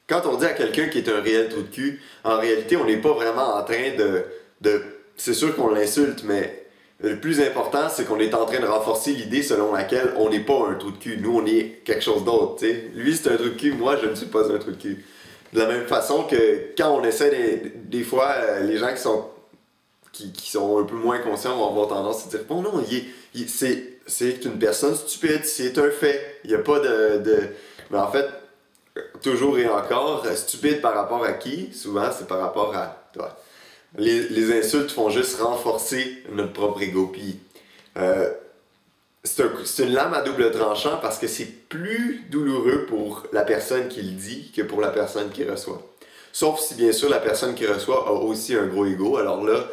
quand on dit à quelqu'un qui est un réel trou de cul, en réalité, on n'est pas vraiment en train de c'est sûr qu'on l'insulte, mais le plus important, c'est qu'on est en train de renforcer l'idée selon laquelle on n'est pas un trou de cul. Nous, on est quelque chose d'autre, tu sais. Lui, c'est un trou de cul, moi, je ne suis pas un trou de cul. De la même façon que quand on essaie des fois, les gens qui sont un peu moins conscients vont avoir tendance à dire « Bon, non, c'est une personne stupide, c'est un fait. Il n'y a pas de... » Mais en fait, toujours et encore, stupide par rapport à qui? Souvent, c'est par rapport à toi. Les insultes font juste renforcer notre propre ego. Puis, c'est une lame à double tranchant parce que c'est plus douloureux pour la personne qui le dit que pour la personne qui reçoit. Sauf si, bien sûr, la personne qui reçoit a aussi un gros ego. Alors là,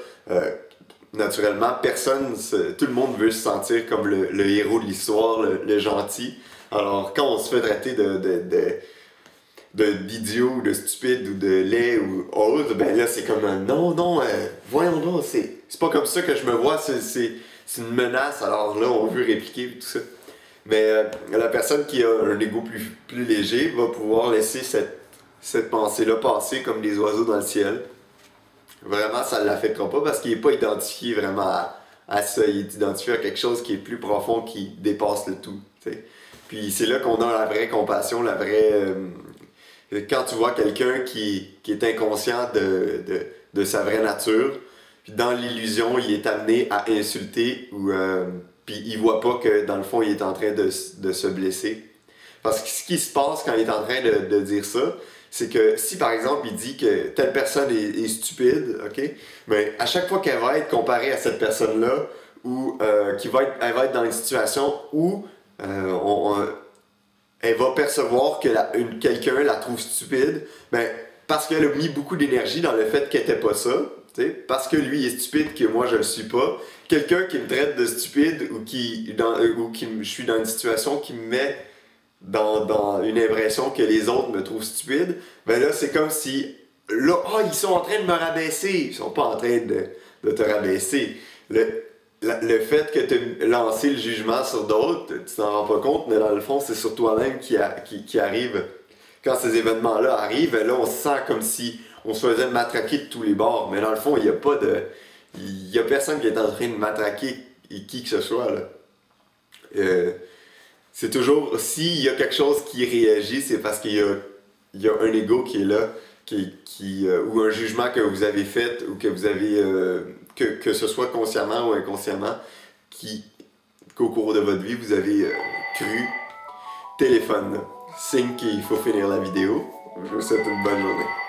naturellement, tout le monde veut se sentir comme le héros de l'histoire, le gentil. Alors, quand on se fait traiter d'idiot ou de stupide ou de laid ou autre, ben là, c'est comme un non, voyons donc, c'est pas comme ça que je me vois, c'est une menace. Alors là, on veut répliquer tout ça. Mais la personne qui a un ego plus léger va pouvoir laisser cette pensée-là passer comme des oiseaux dans le ciel. Vraiment, ça ne l'affectera pas parce qu'il n'est pas identifié vraiment à ça. Il est identifié à quelque chose qui est plus profond, qui dépasse le tout. T'sais. Puis c'est là qu'on a la vraie compassion, la vraie... quand tu vois quelqu'un qui est inconscient de sa vraie nature, puis dans l'illusion, il est amené à insulter, puis il voit pas que dans le fond, il est en train de se blesser. Parce que ce qui se passe quand il est en train de dire ça, c'est que si par exemple il dit que telle personne est stupide, ok, mais à chaque fois qu'elle va être comparée à cette personne-là, ou elle va être dans une situation où elle va percevoir que quelqu'un la trouve stupide, ben, parce qu'elle a mis beaucoup d'énergie dans le fait qu'elle n'était pas ça, t'sais, parce que lui est stupide, que moi je le suis pas. Quelqu'un qui me traite de stupide ou je suis dans une situation qui me met dans une impression que les autres me trouvent stupide, ben là c'est comme si, là, ils sont en train de me rabaisser. Ils sont pas en train de te rabaisser. Le fait que tu aies lancé le jugement sur d'autres, tu t'en rends pas compte, mais dans le fond, c'est sur toi-même qui arrive. Quand ces événements-là arrivent, là, on se sent comme si on se faisait matraquer de tous les bords. Mais dans le fond, il y a personne qui est en train de matraquer qui que ce soit, là. C'est toujours, s'il y a quelque chose qui réagit, c'est parce qu'il y a un ego qui est là, ou un jugement que vous avez fait, ou que vous avez... que ce soit consciemment ou inconsciemment, qu'au cours de votre vie, vous avez cru. Téléphone, signe qu'il faut finir la vidéo. Je vous souhaite une bonne journée.